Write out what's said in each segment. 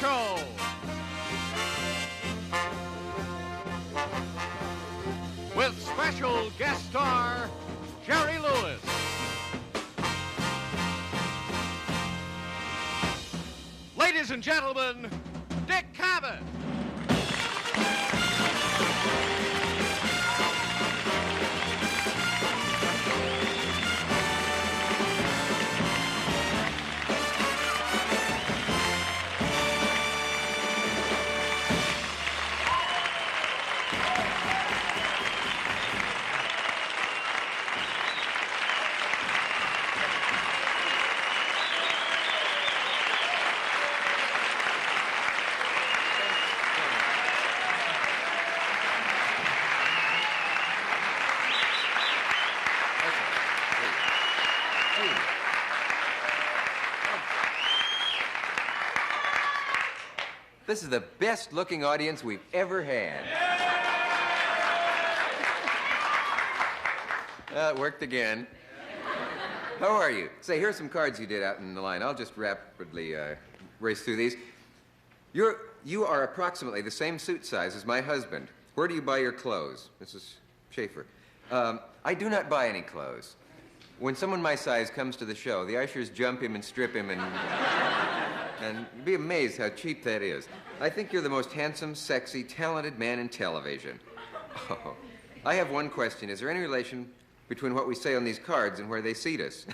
Show. With special guest star, Jerry Lewis. Ladies and gentlemen, Dick Cavett. This is the best-looking audience we've ever had. It worked again. How are you? Say, here are some cards you did out in the line. I'll just rapidly race through these. You are approximately the same suit size as my husband. Where do you buy your clothes? Mrs. Schaefer. I do not buy any clothes. When someone my size comes to the show, the ushers jump him and strip him and you'd be amazed how cheap that is. I think you're the most handsome, sexy, talented man in television. Oh, I have one question. Is there any relation between what we say on these cards and where they seat us?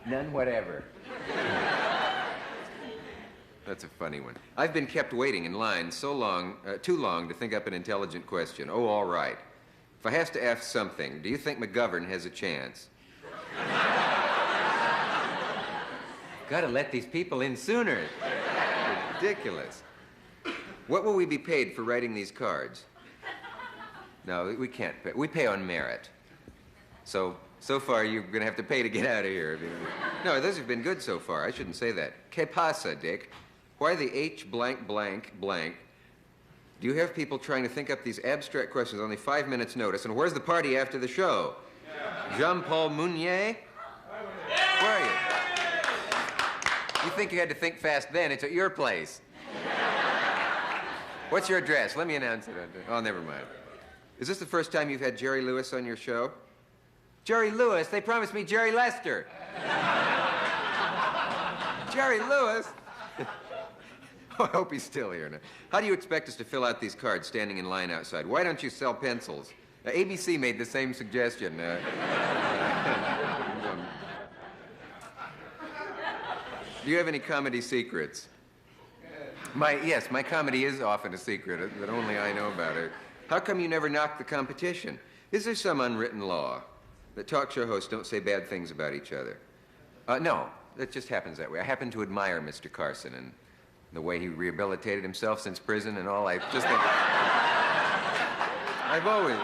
None whatever. That's a funny one. I've been kept waiting in line so long, too long to think up an intelligent question. Oh, all right. If I have to ask something, do you think McGovern has a chance? Gotta let these people in sooner. Ridiculous. What will we be paid for writing these cards? No, we can't pay. We pay on merit. So far, you're gonna have to pay to get out of here. No, those have been good so far. I shouldn't say that. Que pasa, Dick? Why the H blank blank blank? Do you have people trying to think up these abstract questions on only 5 minutes' notice? And where's the party after the show? Jean-Paul Mounier? Where are you? You think you had to think fast then? It's at your place. What's your address? Let me announce it. Oh, never mind. Is this the first time you've had Jerry Lewis on your show? Jerry Lewis? They promised me Jerry Lester. Jerry Lewis? Oh, I hope he's still here now. How do you expect us to fill out these cards standing in line outside? Why don't you sell pencils? ABC made the same suggestion. Do you have any comedy secrets? Yes, my comedy is often a secret that only I know about it. How come you never knock the competition? Is there some unwritten law that talk show hosts don't say bad things about each other? No, it just happens that way. I happen to admire Mr. Carson and the way he rehabilitated himself since prison and all. I just think... I've always...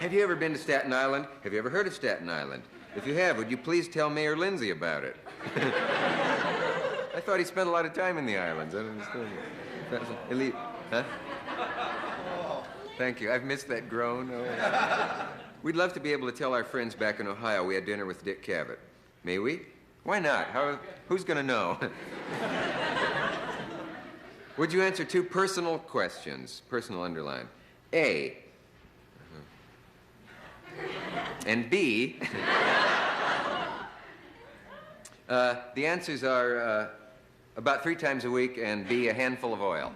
Have you ever been to Staten Island? Have you ever heard of Staten Island? If you have, would you please tell Mayor Lindsay about it? I thought he spent a lot of time in the islands. I don't understand it. Elite, huh? Thank you. I've missed that groan. Oh. We'd love to be able to tell our friends back in Ohio we had dinner with Dick Cavett. May we? Why not? Who's going to know? Would you answer 2 personal questions? Personal underline. A. And B. The answers are about 3 times a week, and B, a handful of oil.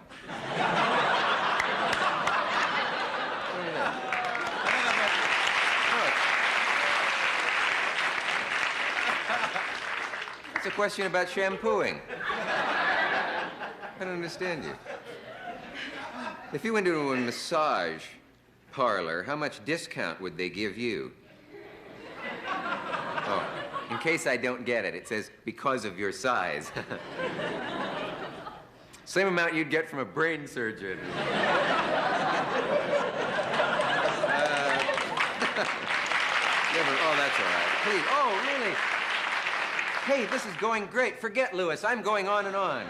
It's a question about shampooing. I don't understand you. If you went to a massage parlor, how much discount would they give you? Oh, in case I don't get it, it says, because of your size. Same amount you'd get from a brain surgeon. Oh, that's all right. Please. Oh, really? Hey, this is going great. Forget Lewis. I'm going on and on.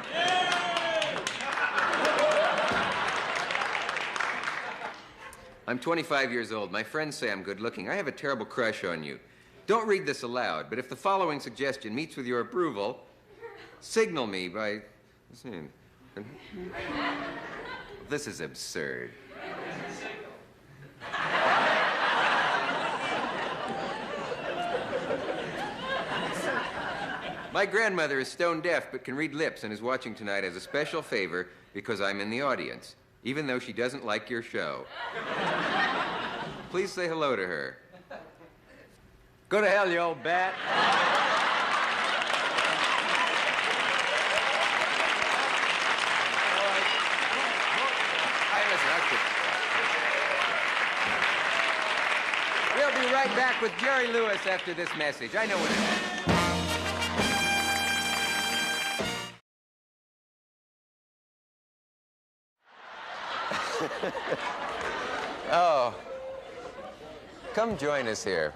I'm 25 years old. My friends say I'm good looking. I have a terrible crush on you. Don't read this aloud, but if the following suggestion meets with your approval, signal me by... This is absurd. My grandmother is stone deaf but can read lips and is watching tonight as a special favor because I'm in the audience, even though she doesn't like your show. Please say hello to her. Go to hell, you old bat. We'll be right back with Jerry Lewis after this message. I know what it is. Oh, come join us here.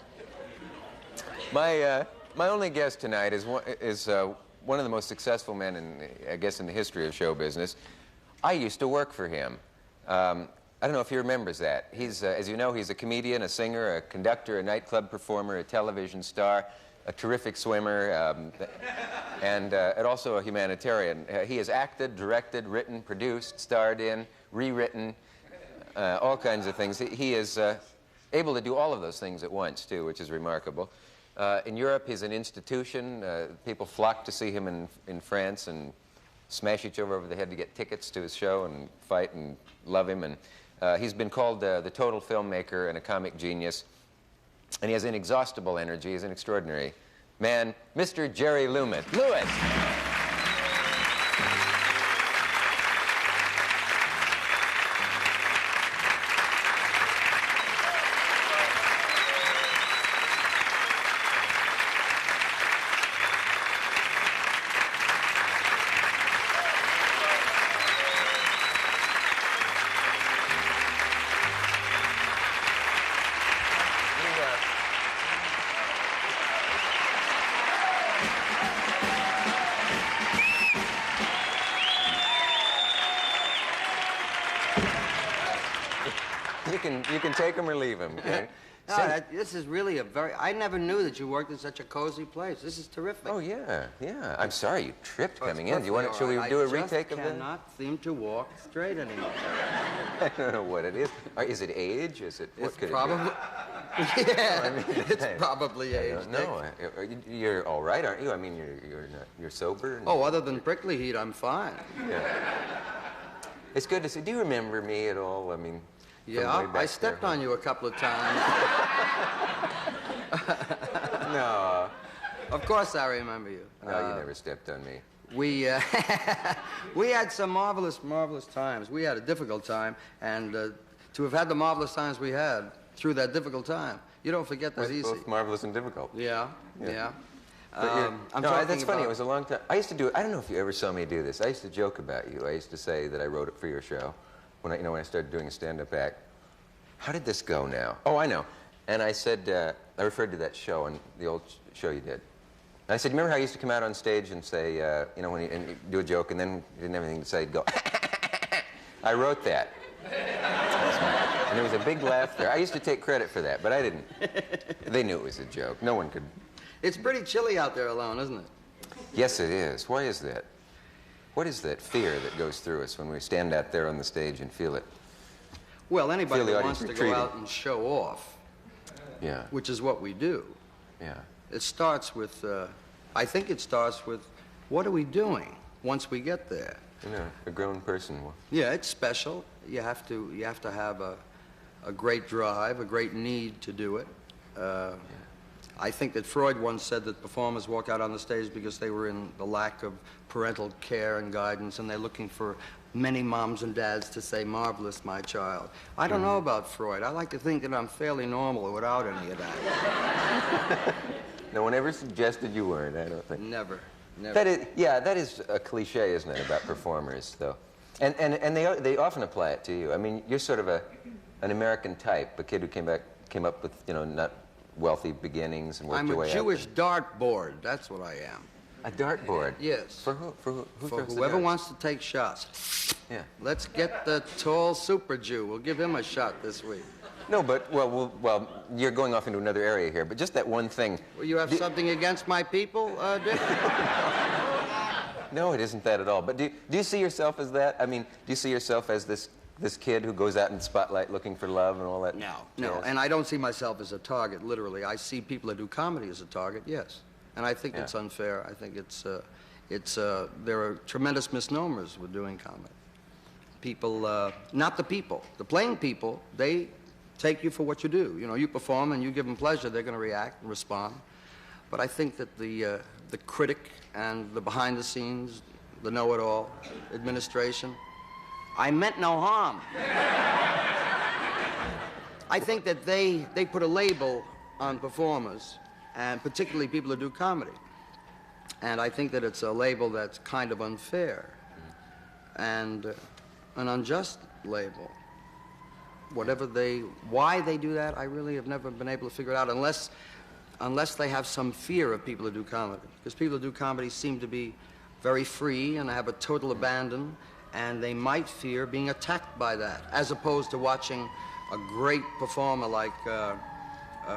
My only guest tonight is one of the most successful men in the history of show business. I used to work for him. I don't know if he remembers that. He's, as you know, he's a comedian, a singer, a conductor, a nightclub performer, a television star, a terrific swimmer, and also a humanitarian. He has acted, directed, written, produced, starred in, rewritten, all kinds of things. He is able to do all of those things at once, too, which is remarkable. In Europe, he's an institution. People flock to see him in France and smash each other over the head to get tickets to his show and fight and love him. And he's been called the total filmmaker and a comic genius. And he has inexhaustible energy. He's an extraordinary man, Mr. Jerry Lewis. You can take him or leave him. Okay? No, this is really a very... I never knew that you worked in such a cozy place. This is terrific. Oh, yeah. I'm sorry you tripped coming in. Shall we do a retake of that? I cannot seem to walk straight anymore. I don't know what it is. Is it age? What could probably, it be? Yeah, I mean, it's probably age. No, you're all right, aren't you? I mean, you're sober. Oh, other than prickly heat, I'm fine. Yeah. It's good to see. Do you remember me at all? I mean... Yeah, I stepped on you a couple of times. No. Of course I remember you. No, you never stepped on me. We had some marvelous times. We had a difficult time, and to have had the marvelous times we had through that difficult time, you don't forget that's easy. Both marvelous and difficult. Yeah. That's funny. It was a long time. I used to do it. I don't know if you ever saw me do this. I used to joke about you. I used to say that I wrote it for your show. When I started doing a stand-up act. How did this go now? Oh, I know. And I said, I referred to that show, and the old show you did. And I said, remember how you used to come out on stage and say, when you do a joke, and then you didn't have anything to say, go, I wrote that. And there was a big laugh there. I used to take credit for that, but I didn't. They knew it was a joke. No one could. It's pretty chilly out there alone, isn't it? Yes, it is. Why is that? What is that fear that goes through us when we stand out there on the stage and feel it? Well, anybody that wants to go out and show off, which is what we do. Yeah. It starts with, I think it starts with, what are we doing once we get there? A grown person. Yeah, it's special. You have to have a great drive, a great need to do it. I think that Freud once said that performers walk out on the stage because they were in the lack of parental care and guidance, and they're looking for many moms and dads to say, marvelous, my child. I don't know about Freud. I like to think that I'm fairly normal without any of that. No one ever suggested you weren't, I don't think. Never. That is a cliche, isn't it, about performers, though? And they often apply it to you. I mean, you're sort of an American type, a kid who came up with, not wealthy beginnings and worked your way up. I'm a Jewish dartboard. That's what I am. A dartboard? Yes. For who? Who for whoever wants to take shots. Yeah. Let's get the tall super Jew. We'll give him a shot this week. No, but, well, you're going off into another area here, but just that one thing. Well, you have something against my people, Dick? No, it isn't that at all. But do you see yourself as that? I mean, do you see yourself as this kid who goes out in the spotlight looking for love and all that? No. Yes. And I don't see myself as a target, literally. I see people that do comedy as a target, yes. And I think it's unfair. I think there are tremendous misnomers with doing comedy. People, not the people. The playing people, they take you for what you do. You know, you perform and you give them pleasure, they're going to react and respond. But I think that the critic and the behind the scenes, the know-it-all administration, I meant no harm. I think that they put a label on performers, and particularly people who do comedy. And I think that it's a label that's kind of unfair and an unjust label. Why they do that, I really have never been able to figure it out unless they have some fear of people who do comedy. Because people who do comedy seem to be very free and have a total abandon, and they might fear being attacked by that, as opposed to watching a great performer like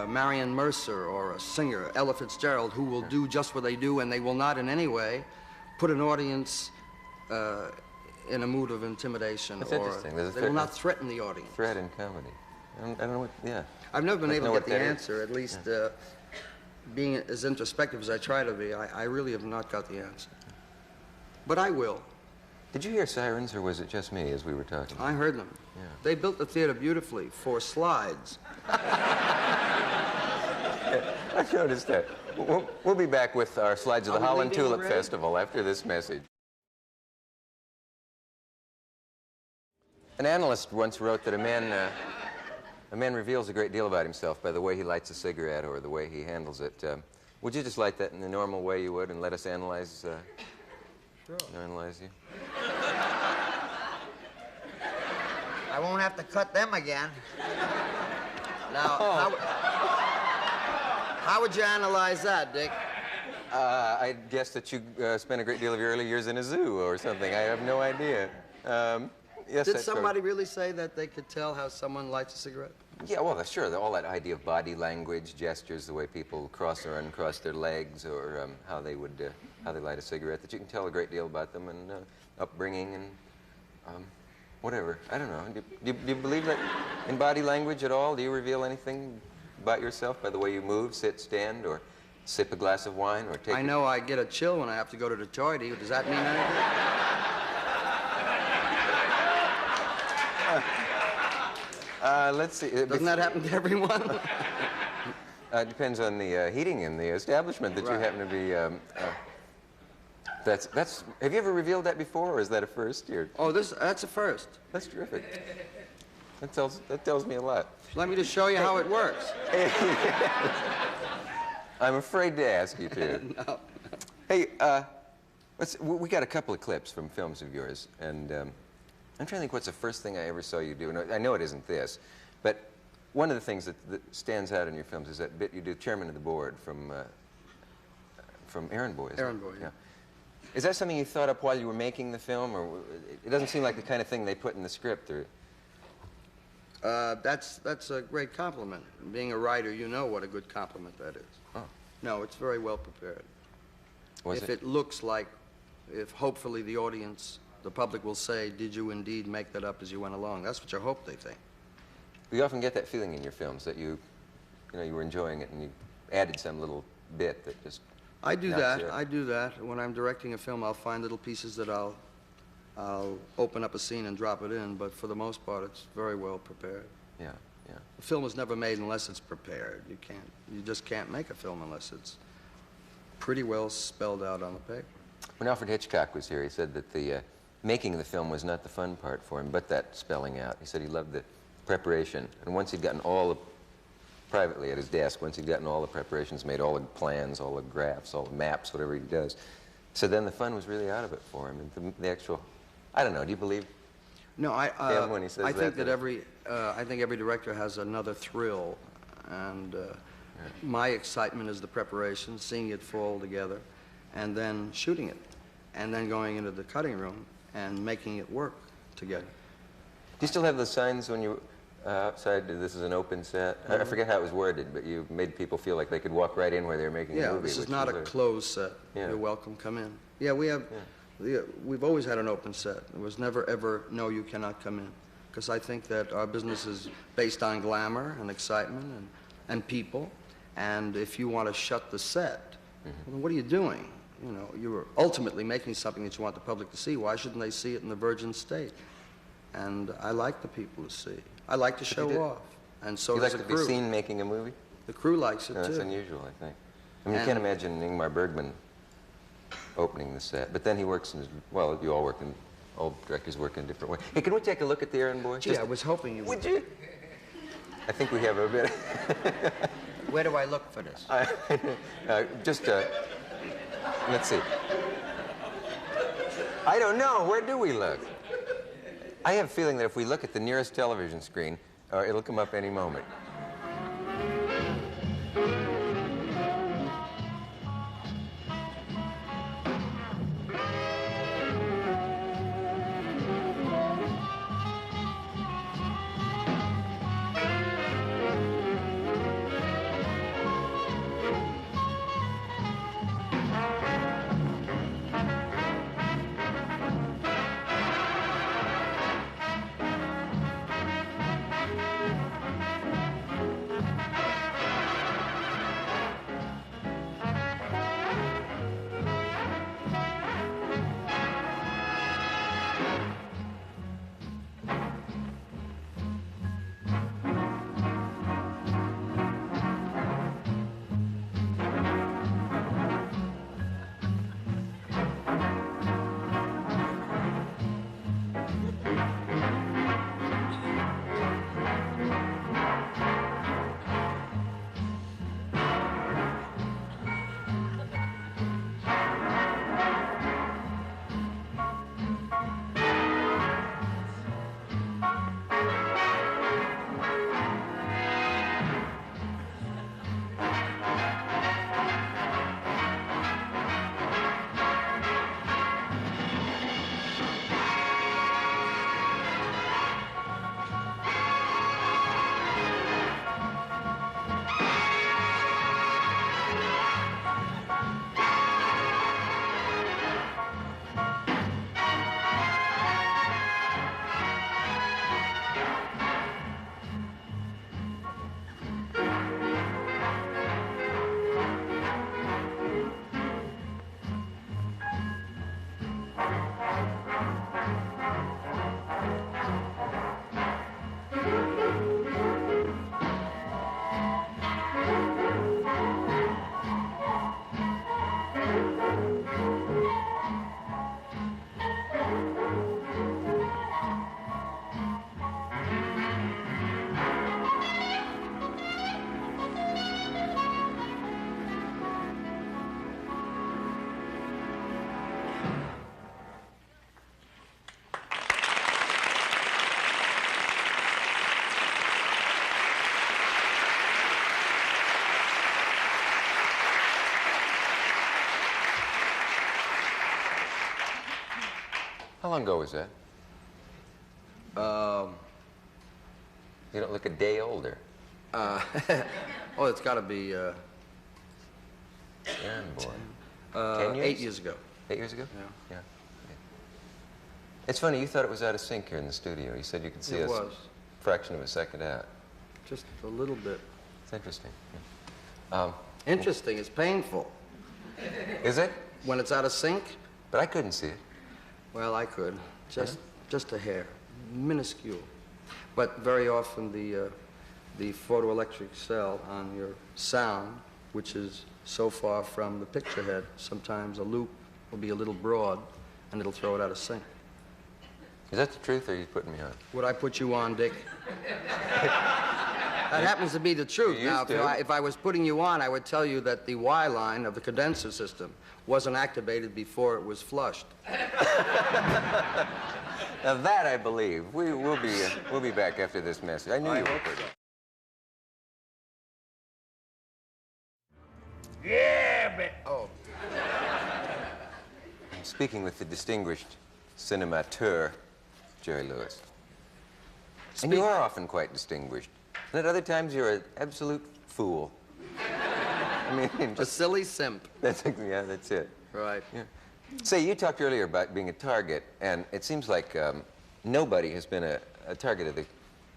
Marion Mercer or a singer, Ella Fitzgerald, who will do just what they do, and they will not in any way put an audience in a mood of intimidation. That's or interesting. They will not threaten the audience. Threat in comedy. I don't know what, yeah. I've never been able to get the answer, is. at least being as introspective as I try to be. I really have not got the answer. But I will. Did you hear sirens, or was it just me as we were talking? I heard them. Yeah. They built the theater beautifully for slides. I've noticed that. We'll be back with our slides of the Holland Tulip Festival after this message. An analyst once wrote that a man reveals a great deal about himself by the way he lights a cigarette or the way he handles it. Would you just light that in the normal way you would and let us analyze, analyze you? I won't have to cut them again. Now, how would you analyze that, Dick? I guess that you spent a great deal of your early years in a zoo or something. I have no idea. Yes, Did somebody really say that they could tell how someone lights a cigarette? Yeah, well, sure. All that idea of body language, gestures, the way people cross or uncross their legs, or how they light a cigarette, that you can tell a great deal about them and upbringing and whatever. I don't know. Do you believe that in body language at all? Do you reveal anything about yourself by the way you move, sit, stand, or sip a glass of wine, or take? I know I get a chill when I have to go to the toilet. Does that mean anything? Let's see. Doesn't that happen to everyone? It depends on the heating in the establishment that you happen to be. Have you ever revealed that before, or is that a first? Oh, that's a first. That's terrific. That tells me a lot. Let me just show you how it works. I'm afraid to ask you to. No. Hey, we got a couple of clips from films of yours, and I'm trying to think what's the first thing I ever saw you do. And I know it isn't this, but one of the things that stands out in your films is that bit you do, Chairman of the Board, from Errand Boy. Errand Boy, yeah. Is that something you thought up while you were making the film, or it doesn't seem like the kind of thing they put in the script? Or that's a great compliment. Being a writer, you know what a good compliment that is. Oh. No, it's very well prepared. If it looks like, if hopefully the audience, the public will say, did you indeed make that up as you went along? That's what you hope they think. You often get that feeling in your films that you were enjoying it and you added some little bit that just... I do that. When I'm directing a film, I'll find little pieces that I'll open up a scene and drop it in, but for the most part, it's very well prepared. Yeah. A film is never made unless it's prepared. You just can't make a film unless it's pretty well spelled out on the paper. When Alfred Hitchcock was here, he said that the making of the film was not the fun part for him, but that spelling out. He said he loved the preparation, and once he'd gotten privately at his desk, once he'd gotten all the preparations made, all the plans, all the graphs, all the maps, whatever he does, so then the fun was really out of it for him. And the actual, I don't know, do you believe No, him when he says I think that I think every director has another thrill, and my excitement is the preparation, seeing it fall together, and then shooting it, and then going into the cutting room and making it work together. Do you still have the signs when you outside, this is an open set? I forget how it was worded, but you made people feel like they could walk right in where they were making a movie. Yeah, this is not a closed set. Yeah. You're welcome, come in. Yeah, we have We've always had an open set. It was never, ever, no, you cannot come in. Because I think that our business is based on glamour and excitement and people. And if you want to shut the set, well, then what are you doing? You know, you're ultimately making something that you want the public to see. Why shouldn't they see it in the virgin state? And I like the people to see. I like to show off. And so You does like the to crew. be seen making a movie? The crew likes it, No, too. that's unusual, I think. I mean, you can't imagine Ingmar Bergman opening the set, but then he works in his, well, you all work in, all directors work in a different way. Hey, can we take a look at the errand boy? Gee, I was hoping you would. Would you? I think we have a bit. Where do I look for this? Let's see. I don't know. Where do we look? I have a feeling that if we look at the nearest television screen, it'll come up any moment. How long ago was that? You don't look a day older. Oh, it's got to be Errand boy. 10 years? 8 years ago. 8 years ago? Yeah. Yeah. It's funny, you thought it was out of sync here in the studio. You said you could see It us was. a fraction of a second out. Just a little bit. It's interesting. Yeah. Interesting. It's painful. Is it? When it's out of sync, But I couldn't see it. well, I could. Just a hair. Minuscule. But very often the photoelectric cell on your sound, which is so far from the picture head, sometimes a loop will be a little broad, and it'll throw it out of sync. Is that the truth, or are you putting me on? Would I put you on, Dick? That happens to be the truth. You Now, used to. if I was putting you on, I would tell you that the Y line of the condenser system wasn't activated before it was flushed. Now that I believe. We'll be back after this message. I knew you would. Yeah, but... Oh, I'm speaking with the distinguished cinemateur, Jerry Lewis. And you are often quite distinguished. And at other times, you're an absolute fool. I mean, a silly simp. yeah, that's it. Right. Yeah. Say, you talked earlier about being a target, and it seems like nobody has been a target of the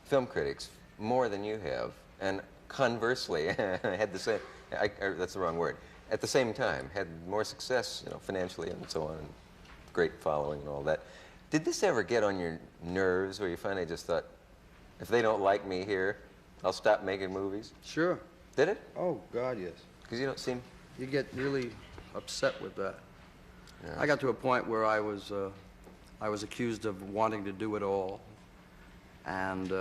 film critics more than you have. And conversely, had the same, that's the wrong word, at the same time, had more success, you know, financially and so on, and great following and all that. Did this ever get on your nerves where you finally just thought, if they don't like me here, I'll stop making movies? Sure. Did it? Oh, God, yes. Because you don't seem... You get really upset with that. Yeah. I got to a point where I was accused of wanting to do it all, and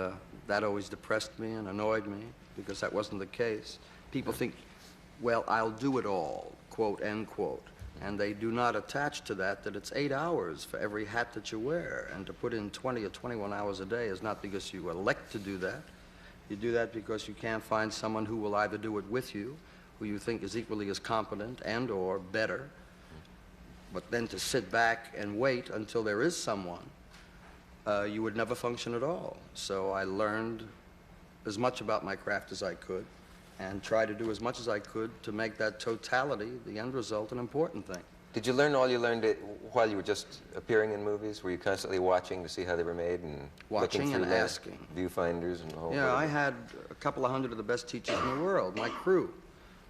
that always depressed me and annoyed me because that wasn't the case. People think, well, I'll do it all, quote, end quote, and they do not attach to that it's 8 hours for every hat that you wear, and to put in 20 or 21 hours a day is not because you elect to do that. You do that because you can't find someone who will either do it with you, who you think is equally as competent and or better, but then to sit back and wait until there is someone, you would never function at all. So I learned as much about my craft as I could and tried to do as much as I could to make that totality, the end result, an important thing. Did you learn all you learned while you were just appearing in movies? Were you constantly watching to see how they were made and Watching looking through and asking. viewfinders and all? Yeah, I had a couple of hundred of the best teachers in the world, my crew,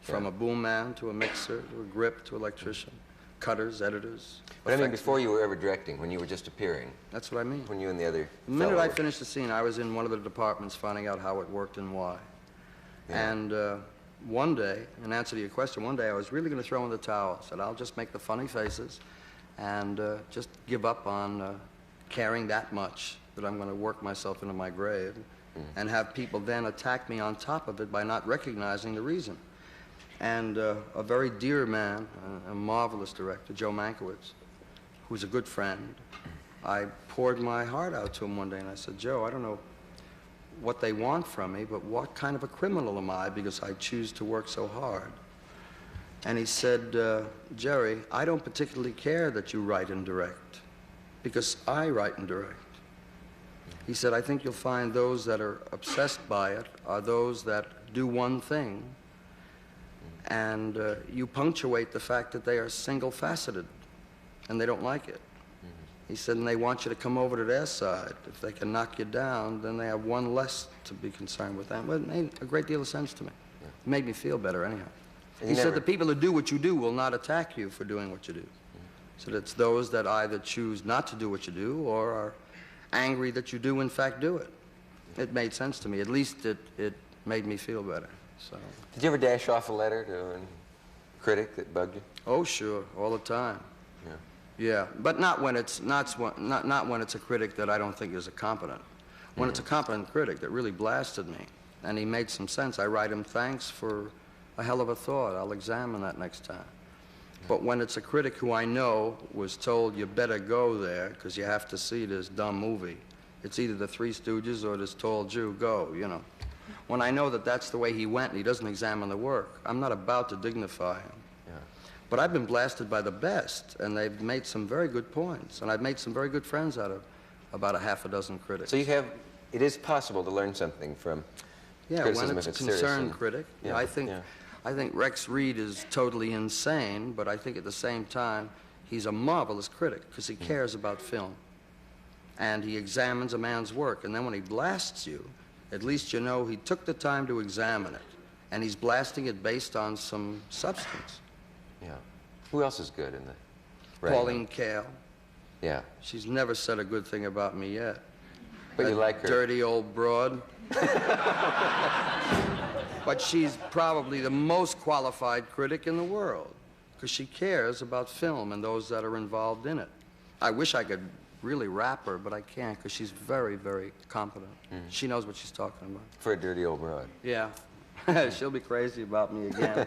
from a boom man to a mixer to a grip to electrician, cutters, editors. But I mean, effects. before you were ever directing, when you were just appearing, That's what I mean. when you and the other The minute fellow I were- finished the scene, I was in one of the departments finding out how it worked and why. Yeah. And one day, in answer to your question, one day I was really going to throw in the towel. I said, I'll just make the funny faces and just give up on caring that much that I'm going to work myself into my grave and have people then attack me on top of it by not recognizing the reason. And a very dear man, a marvelous director, Joe Mankiewicz, who's a good friend, I poured my heart out to him one day and I said, Joe, I don't know what they want from me, but what kind of a criminal am I because I choose to work so hard? And he said, Jerry, I don't particularly care that you write and direct because I write and direct. He said, I think you'll find those that are obsessed by it are those that do one thing, and you punctuate the fact that they are single-faceted and they don't like it. He said, and they want you to come over to their side. If they can knock you down, then they have one less to be concerned with. That it made a great deal of sense to me. It made me feel better anyhow. He said, the people who do what you do will not attack you for doing what you do. So it's those that either choose not to do what you do or are angry that you do in fact do it. It made sense to me. At least it made me feel better. So. Did you ever dash off a letter to a critic that bugged you? Oh, sure, all the time. Yeah. Yeah, but not when it's not when it's a critic that I don't think is a competent. When it's a competent critic that really blasted me, and he made some sense, I write him thanks for a hell of a thought. I'll examine that next time. But when it's a critic who I know was told you better go there because you have to see this dumb movie, it's either the Three Stooges or this tall Jew, go, you know. When I know that that's the way he went and he doesn't examine the work, I'm not about to dignify him. Yeah. But I've been blasted by the best, and they've made some very good points, and I've made some very good friends out of about a half a dozen critics. So you have, it is possible to learn something from criticism when it's if it's a serious concerned and- critic. Yeah, I think Rex Reed is totally insane, but I think at the same time he's a marvelous critic because he cares about film, and he examines a man's work, and then when he blasts you, at least you know he took the time to examine it, and he's blasting it based on some substance. Yeah. Who else is good in the writing? Pauline Kael. Yeah. She's never said a good thing about me yet. But you That like her. dirty old broad. But she's probably the most qualified critic in the world because she cares about film and those that are involved in it. I wish I could really rap her, but I can't because she's very, very competent. She knows what she's talking about. For a dirty old broad. Yeah. She'll be crazy about me again.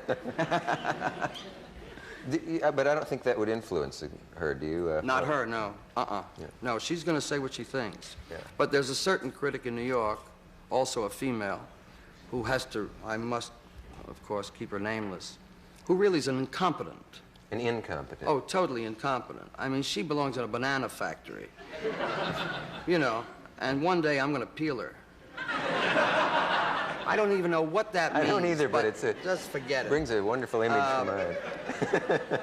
But I don't think that would influence her, do you? Not her, no. Yeah. No, she's going to say what she thinks. Yeah. But there's a certain critic in New York, also a female, who has to, I must, of course, keep her nameless, who really is an incompetent. An incompetent. Oh, totally incompetent. I mean, she belongs in a banana factory. You know, and one day I'm going to peel her. I don't even know what that means. I don't either, but it's a... Just forget it. Brings a wonderful image to mind.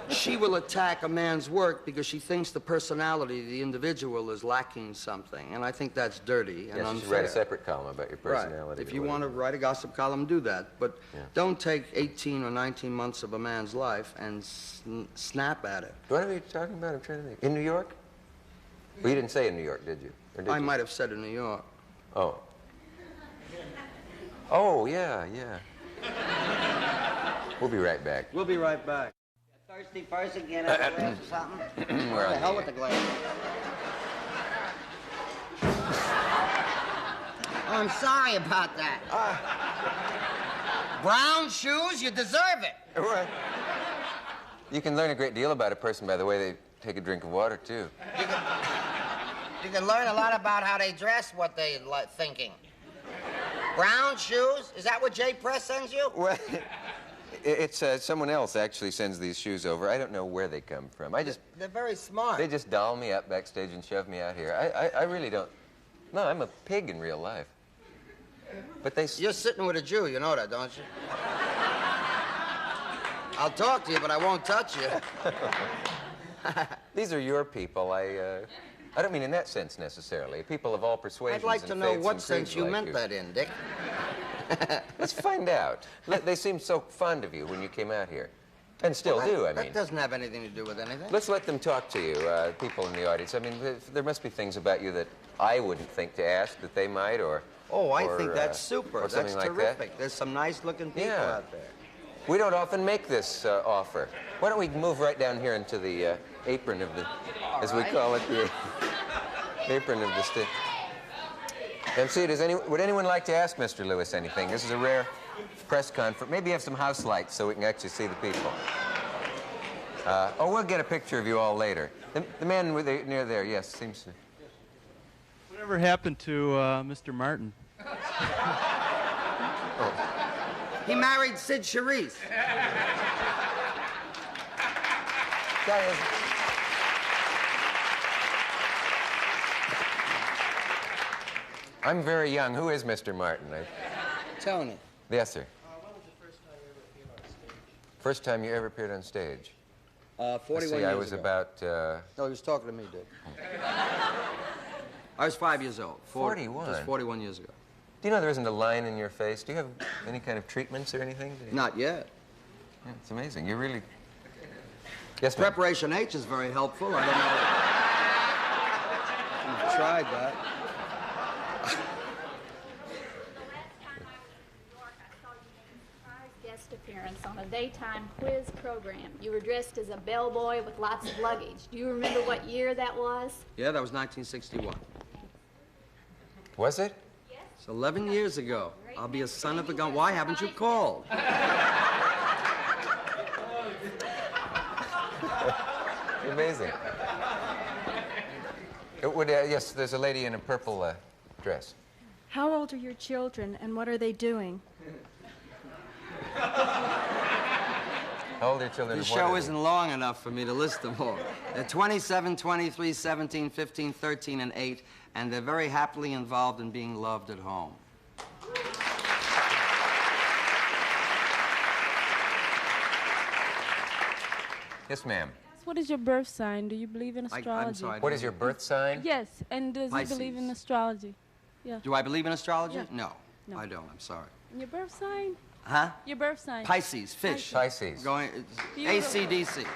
She will attack a man's work because she thinks the personality of the individual is lacking something, and I think that's dirty and Yes, unfair. you should write a separate column about your personality. Right. If you want to write a gossip column, do that. But don't take 18 or 19 months of a man's life and snap at it. What are you talking about? I'm trying to think. In New York? Well, you didn't say in New York, did you? Or did I you? might have said in New York. Oh. Oh, yeah, yeah. We'll be right back. We'll be right back. Thirsty person, get a glass or something? We're The on hell the with the glass. Oh, I'm sorry about that. Brown shoes, you deserve it. Well, you can learn a great deal about a person by the way they take a drink of water, too. You can learn a lot about how they dress, what they like thinking. Brown shoes? Is that what J Press sends you? Well, it's someone else actually sends these shoes over. I don't know where they come from. They're very smart. They just doll me up backstage and shove me out here. I really don't. No, I'm a pig in real life. But they... You're sitting with a Jew, you know that, don't you? I'll talk to you, but I won't touch you. These are your people. I don't mean in that sense necessarily. People of all persuasions. I'd like to know and what faiths sense and you creeds like meant that in, Dick. Let's find out. They seemed so fond of you when you came out here. And still do, I mean. That doesn't have anything to do with anything. Let's let them talk to you, people in the audience. I mean, there must be things about you that I wouldn't think to ask that they might, or... Oh, I think that's super. Or That's something like terrific. that. There's some nice-looking people Yeah. out there. We don't often make this offer. Why don't we move right down here into the apron of the, as we call it, the apron of the stage. MC, would anyone like to ask Mr. Lewis anything? This is a rare press conference. Maybe have some house lights so we can actually see the people. We'll get a picture of you all later. The man near there, yes, seems to... Whatever happened to Mr. Martin? He married Sid Charisse. I'm very young. Who is Mr. Martin? Tony. Yes, sir. When was the first time you ever appeared on stage? First time you ever appeared on stage? 41 Let's see, years I was ago. about... No, he was talking to me, Dick. I was 5 years old. 41? Just 41 years ago. Do you know there isn't a line in your face? Do you have any kind of treatments or anything? Not yet. Yeah, it's amazing. You really... Yes, ma'am. Preparation H is very helpful. I don't know. You've tried that. Guest appearance on a daytime quiz program. You were dressed as a bellboy with lots of luggage. Do you remember what year that was? Yeah, that was 1961. Was it? It's 11 years ago. I'll be a son of a gun. Why haven't you called? Amazing. Yes, there's a lady in a purple dress. How old are your children, and what are they doing? How old are your children? The and what show are they? isn't long enough for me to list them all. They're 27, 23, 17, 15, 13, and 8, and they're very happily involved in being loved at home. Yes, ma'am. What is your birth sign? Do you believe in I'm astrology? sorry. What is your birth sign? Yes, and does he believe in Pisces. astrology? Yeah. Do I believe in astrology? Yeah. No, No. I don't. I'm sorry. And your birth sign? Huh? Your birth sign? Pisces, fish. Pisces. Going, Beautiful. AC/DC.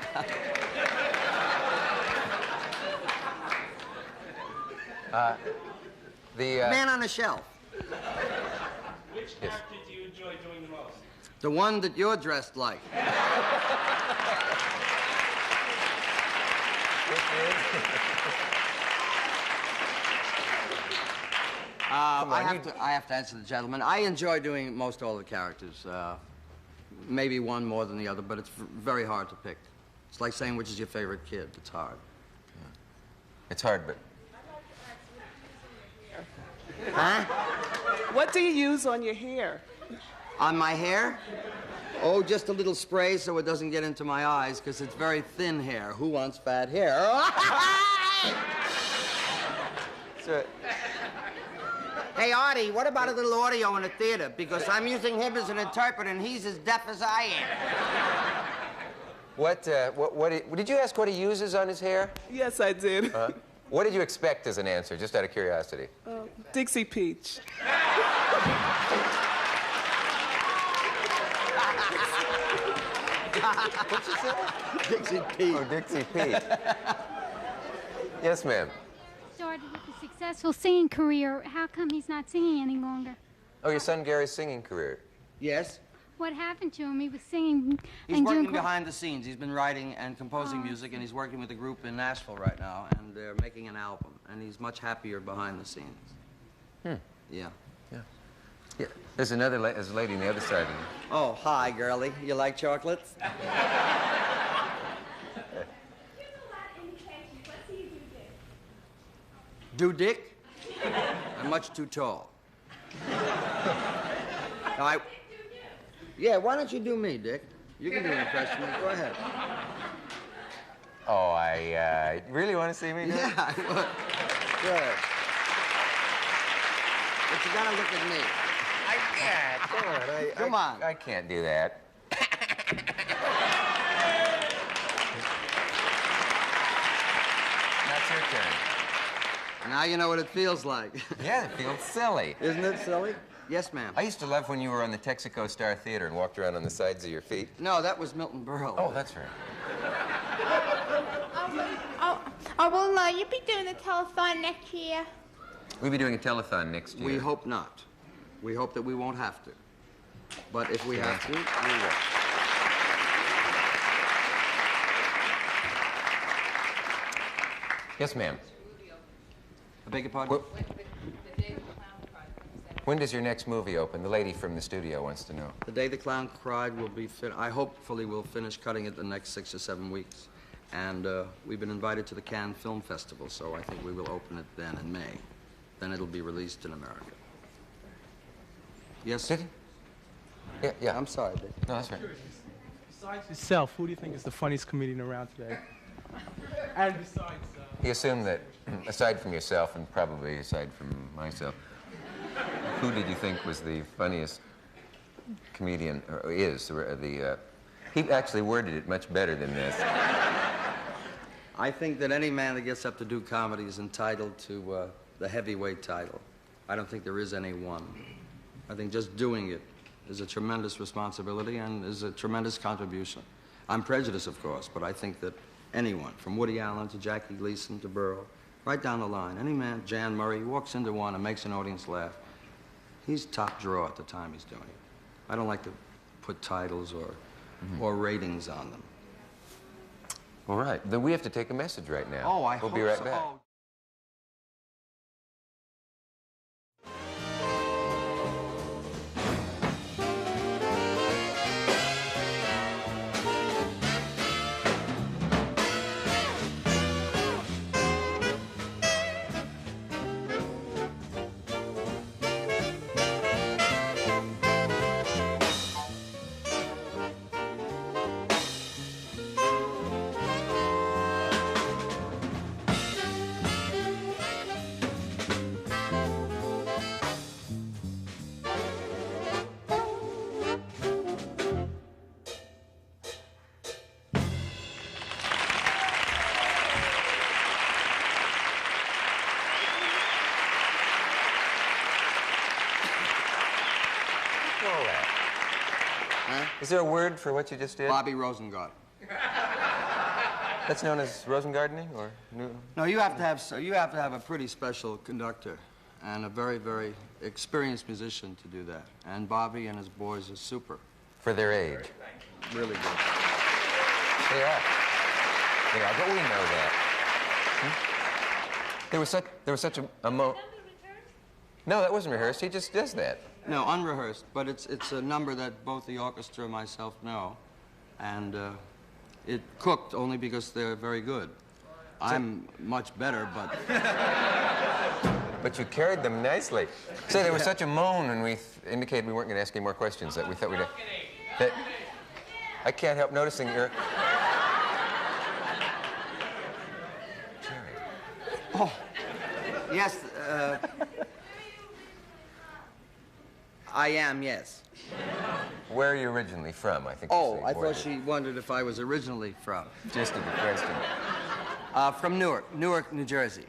Man on a shelf. Which character do you enjoy doing the most? The one that you're dressed like. I have to answer the gentleman. I enjoy doing most all the characters. Maybe one more than the other, but it's very hard to pick. It's like saying which is your favorite kid. It's hard. It's hard, but... Huh? What do you use on your hair? On my hair? Oh, just a little spray so it doesn't get into my eyes, because it's very thin hair. Who wants fat hair? So, Hey, Artie, what about a little audio in the theater? Because I'm using him as an interpreter, and he's as deaf as I am. What did you ask what he uses on his hair? Yes, I did. What did you expect as an answer, just out of curiosity? Dixie Peach. What'd you say? Dixie Pete. Oh, Dixie Pete. Yes, ma'am. Started with a successful singing career. How come he's not singing any longer? Oh, your son Gary's singing career. Yes? What happened to him? He was singing He's and working doing behind the scenes. He's been writing and composing music, and he's working with a group in Nashville right now, and they're making an album, and he's much happier behind the scenes. Yeah. Yeah. There's there's a lady on the other side of him. Oh, hi, girlie. You like chocolates? Do Dick? I'm much too tall. Now, yeah, why don't you do me, Dick? You can do an impression. Go ahead. Oh, I really want to see me do it? Yeah, I would. Good. But you gotta look at me. I can't. Come on. Come on. I can't do that. That's your turn. Now you know what it feels like. Yeah, it feels silly. Isn't it silly? Yes, ma'am. I used to love when you were on the Texaco Star Theater and walked around on the sides of your feet. No, that was Milton Berle. Oh, that's right. Will you be doing the telethon next year? We'll be doing a telethon next year. We hope not. We hope that we won't have to. But if we have to, we will. Yes, ma'am. I beg your pardon? When does your next movie open? The lady from the studio wants to know. The Day the Clown Cried will be I hopefully will finish cutting it the next 6 or 7 weeks. And we've been invited to the Cannes Film Festival, so I think we will open it then in May. Then it'll be released in America. Yes? Did he? Yeah. I'm sorry, Dick. No, that's right. Besides yourself, who do you think is the funniest comedian around today? And besides... He assumed that, aside from yourself, and probably aside from myself, who did you think was the funniest comedian, or is he actually worded it much better than this. I think that any man that gets up to do comedy is entitled to the heavyweight title. I don't think there is any one. I think just doing it is a tremendous responsibility and is a tremendous contribution. I'm prejudiced, of course, but I think that anyone, from Woody Allen to Jackie Gleason to Burl, right down the line, any man, Jan Murray, walks into one and makes an audience laugh, he's top draw at the time he's doing it. I don't like to put titles or ratings on them. All right. Then we have to take a message right now. Oh, I We'll hope be right so. back. Oh. Is there a word for what you just did? Bobby Rosengart. That's known as Rosengardening, or No, you have to have a pretty special conductor and a very, very experienced musician to do that. And Bobby and his boys are super. for their age. Really good. They are. They are, but we know that. There was such a mo. No, that wasn't rehearsed. He just does that. No, unrehearsed, but it's a number that both the orchestra and myself know, and it cooked only because they're very good. I'm much better, but... But you carried them nicely. Say, there was such a moan when we indicated we weren't going to ask any more questions that we thought we'd... That I can't help noticing your... Oh, yes, I am, yes. Where are you originally from? I think. Oh, I thought she wondered if I was originally from. Just a question. From Newark, New Jersey.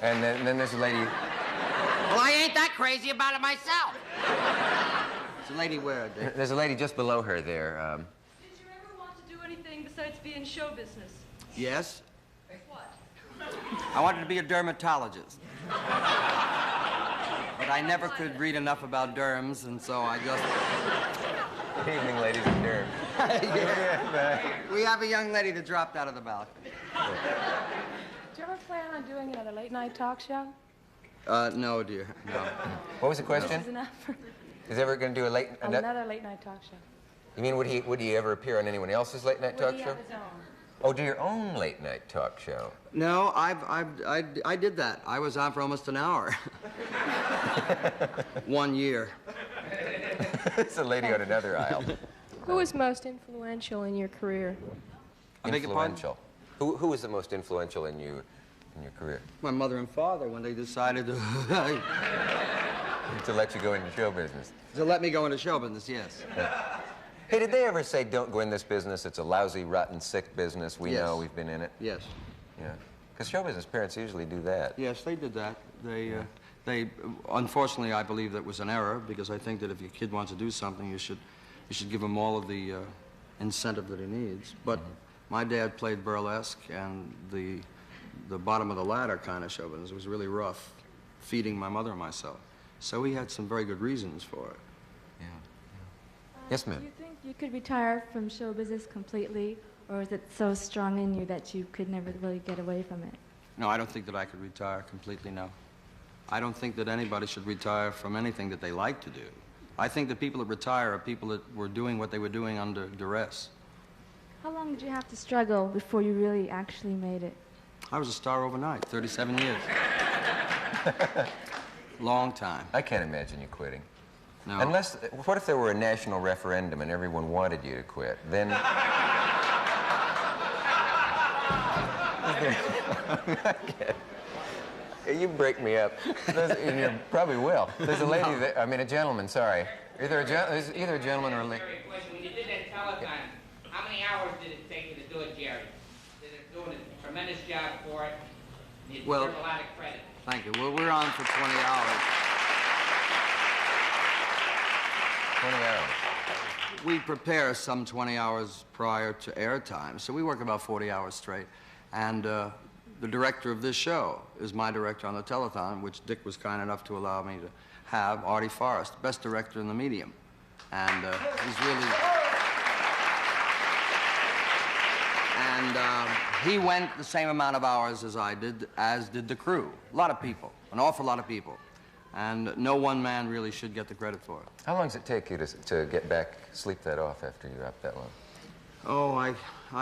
And then there's a lady. Well, I ain't that crazy about it myself. There's a lady where, Dick? There's a lady just below her there. Did you ever want to do anything besides be in show business? Yes. What? I wanted to be a dermatologist. But I never could read enough about derms, and so I just... Good evening, ladies and derms. We have a young lady that dropped out of the balcony. Do you ever plan on doing another late night talk show? No, dear, no. What was the question? This is an effort. Is ever going to do Another late night talk show. You mean would he ever appear on anyone else's late night talk Would he show? have his own? Oh, do your own late night talk show? No, I did that. I was on for almost an hour. 1 year. It's a lady on another aisle. Who was most influential in your career? Influential. Who was the most influential in your career? My mother and father, when they decided to... To let you go into show business. To let me go into show business, yes. Yeah. Hey, did they ever say, don't go in this business, it's a lousy, rotten, sick business, we know, we've been in it? Yes. Yeah. Because show business parents usually do that. Yes, they did that. They unfortunately, I believe that was an error, because I think that if your kid wants to do something, you should give him all of the incentive that he needs. But my dad played burlesque, and the bottom of the ladder kind of show business was really rough, feeding my mother and myself. So he had some very good reasons for it. Yeah. Yes, ma'am. Do you think you could retire from show business completely, or is it so strong in you that you could never really get away from it? No, I don't think that I could retire completely, no. I don't think that anybody should retire from anything that they like to do. I think that people that retire are people that were doing what they were doing under duress. How long did you have to struggle before you really actually made it? I was a star overnight, 37 years. Long time. I can't imagine you quitting. No. Unless, what if there were a national referendum and everyone wanted you to quit? Then... You break me up. And you probably will. There's a lady that, I mean, a gentleman, sorry. Either a gentleman or a lady. When you did that telethon, how many hours did it take you to do it, Jerry? Did it doing a tremendous job for it? You deserve a lot of credit. Thank you. Well, we're on for 20 hours. 20 hours. We prepare some 20 hours prior to airtime, so we work about 40 hours straight. And the director of this show is my director on the telethon, which Dick was kind enough to allow me to have, Artie Forrest, best director in the medium. And he's really... And he went the same amount of hours as I did, as did the crew. A lot of people, an awful lot of people. And no one man really should get the credit for it. How long does it take you to get back, sleep that off after you're up that long? Oh, I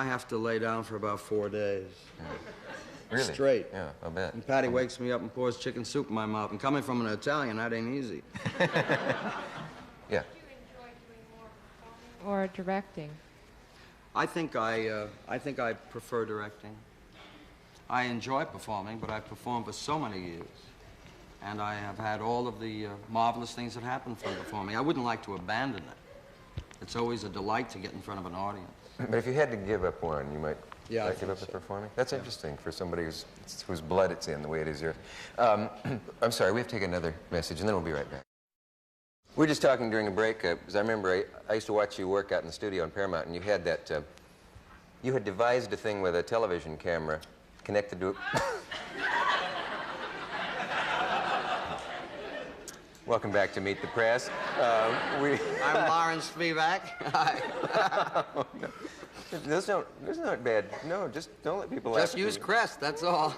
have to lay down for about 4 days. Yeah. Really? Straight. Yeah, I'll bet. And Patty wakes me up and pours chicken soup in my mouth. And coming from an Italian, that ain't easy. Yeah. Or directing? I think I prefer directing. I enjoy performing, but I've performed for so many years. And I have had all of the marvelous things that happen from performing. I wouldn't like to abandon it. It's always a delight to get in front of an audience. But if you had to give up one, you might give up the so. performing? That's interesting for somebody whose blood it's in, the way it is yours. I'm sorry, we have to take another message, and then we'll be right back. We were just talking during a break, because I remember I used to watch you work out in the studio in Paramount, and you had that, you had devised a thing with a television camera connected to... Welcome back to Meet the Press. I'm Lawrence Spivak. Hi. Oh, no. Those aren't bad. No, just don't let people laugh. Just use Crest, that's all.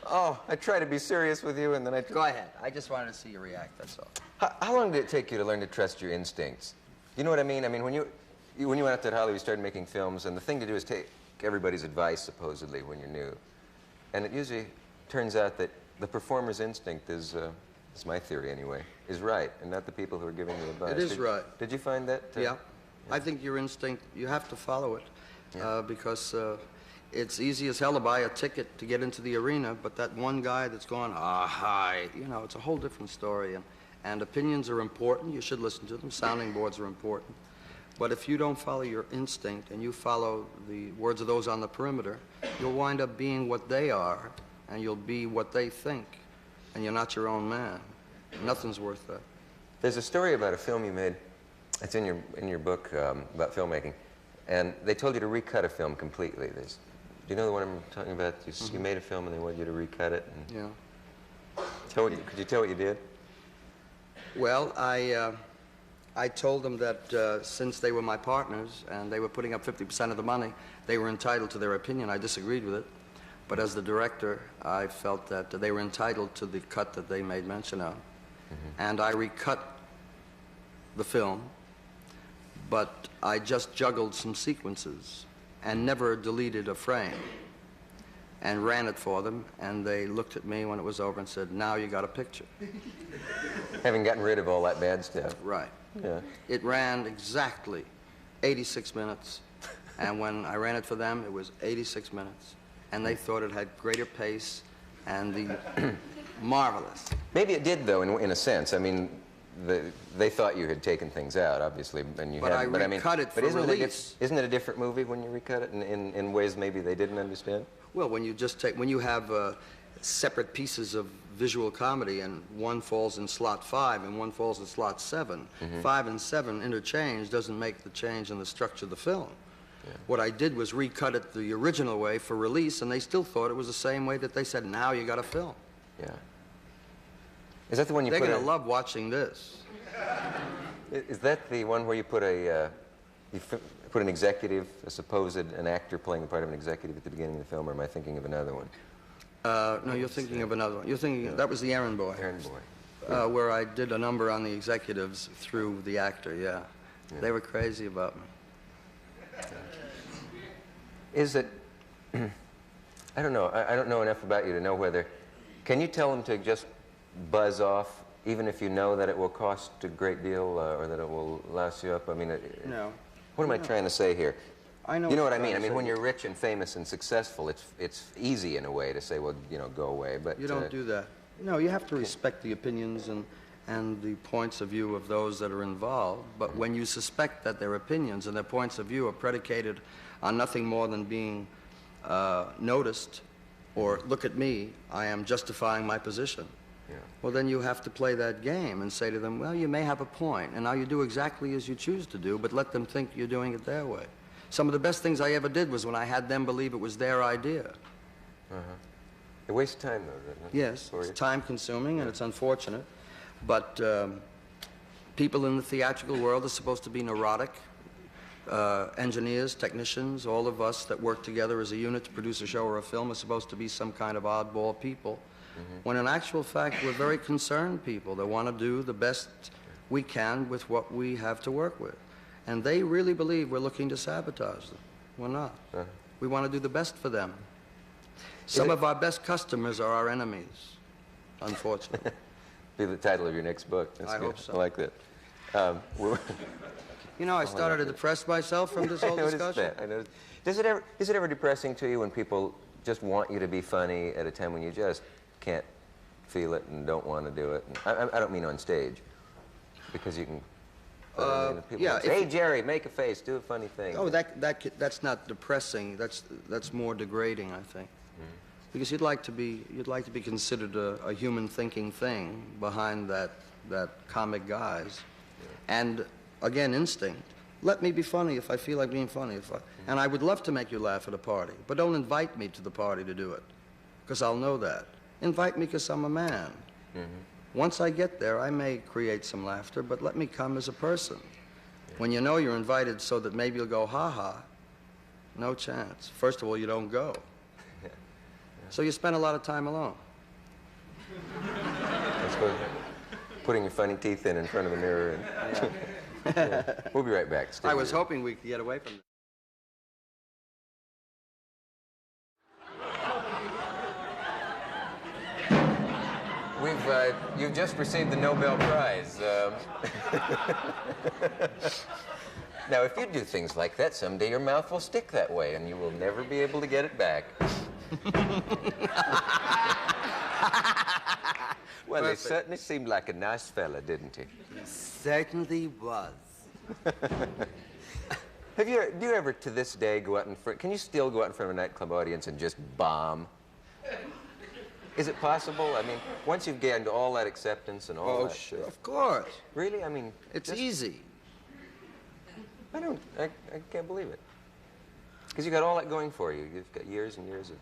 Oh, I try to be serious with you, and then I... Go ahead. I just wanted to see you react, that's all. How long did it take you to learn to trust your instincts? You know what I mean? I mean, when you went out to Hollywood, you started making films, and the thing to do is take everybody's advice, supposedly, when you're new. And it usually turns out that the performer's instinct is my theory anyway, is right, and not the people who are giving you advice. It is right. Did you find that? Yeah. I think your instinct, you have to follow it, because it's easy as hell to buy a ticket to get into the arena, but that one guy that's going, hi, you know, it's a whole different story. And opinions are important. You should listen to them. Sounding boards are important. But if you don't follow your instinct and you follow the words of those on the perimeter, you'll wind up being what they are, and you'll be what they think, and you're not your own man. Nothing's worth that. There's a story about a film you made. It's in your book about filmmaking, and they told you to recut a film completely. Do you know the one I'm talking about? You made a film and they wanted you to recut it. And Yeah. could you tell what you did? Well, I told them that since they were my partners and they were putting up 50% of the money, they were entitled to their opinion. I disagreed with it. But as the director, I felt that they were entitled to the cut that they made mention of. And I recut the film, but I just juggled some sequences and never deleted a frame and ran it for them, and they looked at me when it was over and said, now you got a picture. Having gotten rid of all that bad stuff. Right. Yeah. It ran exactly 86 minutes, and when I ran it for them, it was 86 minutes, and they thought it had greater pace and the marvelous. Maybe it did, though, in a sense. I mean, they thought you had taken things out, obviously, and you But had. I recut it for release. Isn't it a different movie when you recut it in ways maybe they didn't understand? Well, when you have separate pieces of visual comedy, and one falls in slot 5 and one falls in slot 7, 5 and 7 interchange doesn't make the change in the structure of the film. Yeah. What I did was recut it the original way for release, and they still thought it was the same way that they said, now you got a film. Yeah. Is that the one you They're put going to love watching this. Is that the one where you put put an executive, an actor playing the part of an executive at the beginning of the film, or am I thinking of another one? No, you're thinking of another one. You're thinking, that was The Errand Boy. Errand Boy. Where I did a number on the executives through the actor, yeah. They were crazy about me. Is it, I don't know, I don't know enough about you to know whether, can you tell them to just buzz off, even if you know that it will cost a great deal or that it will louse you up? I mean, no. What am I trying to say here? I know. You know what I mean? I mean, when you're rich and famous and successful, it's easy in a way to say, well, you know, go away. But you don't do that. No, you have to respect the opinions and the points of view of those that are involved. But when you suspect that their opinions and their points of view are predicated on nothing more than being noticed, or look at me, I am justifying my position. Yeah. Well, then you have to play that game and say to them, well, you may have a point, and now you do exactly as you choose to do, but let them think you're doing it their way. Some of the best things I ever did was when I had them believe it was their idea. It wastes time, though, doesn't it? Yes, it's time-consuming, and it's unfortunate. But people in the theatrical world are supposed to be neurotic. Engineers, technicians, all of us that work together as a unit to produce a show or a film are supposed to be some kind of oddball people. When in actual fact, we're very concerned people that want to do the best we can with what we have to work with. And they really believe we're looking to sabotage them. We're not. We want to do the best for them. Some of our best customers are our enemies, unfortunately. Be the title of your next book. That's I good. hope so. I like that. You know, I started to depress myself from this whole discussion. I noticed that. Is it ever depressing to you when people just want you to be funny at a time when you just can't feel it and don't want to do it? And I don't mean on stage, because you can. Yeah. Say, hey, Jerry, make a face, do a funny thing. Oh, that's not depressing. That's more degrading, I think. Because you'd like to be considered a human thinking thing behind that comic guise, and again, instinct. Let me be funny if I feel like being funny. And I would love to make you laugh at a party, but don't invite me to the party to do it, because I'll know that. Invite me because I'm a man. Once I get there, I may create some laughter, but let me come as a person. When you know you're invited so that maybe you'll go, ha-ha, no chance. First of all, you don't go. So you spend a lot of time alone. I suppose putting your funny teeth in front of the mirror. And We'll be right back. I was hoping we could get away from You've just received the Nobel Prize. Now, if you do things like that, someday your mouth will stick that way, and you will never be able to get it back. Well, he certainly seemed like a nice fella, didn't he? He certainly was. Do you ever, to this day, go out in front, can you still go out in front of a nightclub audience and just bomb? Is it possible? I mean, once you've gained all that acceptance and all that... Sure, of course. Really? I mean... It's easy. I can't believe it. Because you got all that going for you. You've got years and years of...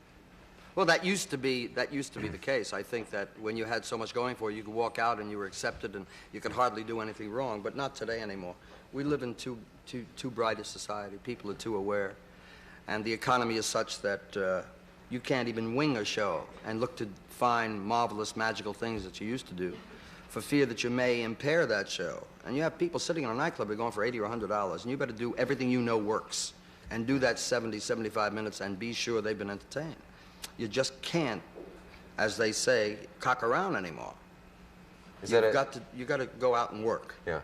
Well, that used to be the case. I think that when you had so much going for you, you could walk out and you were accepted and you could hardly do anything wrong, but not today anymore. We live in too bright a society. People are too aware. And the economy is such that you can't even wing a show and look to find marvelous, magical things that you used to do for fear that you may impair that show. And you have people sitting in a nightclub who are going for $80 or $100, and you better do everything you know works and do that 70, 75 minutes and be sure they've been entertained. You just can't, as they say, cock around anymore. You've got to go out and work. Yeah.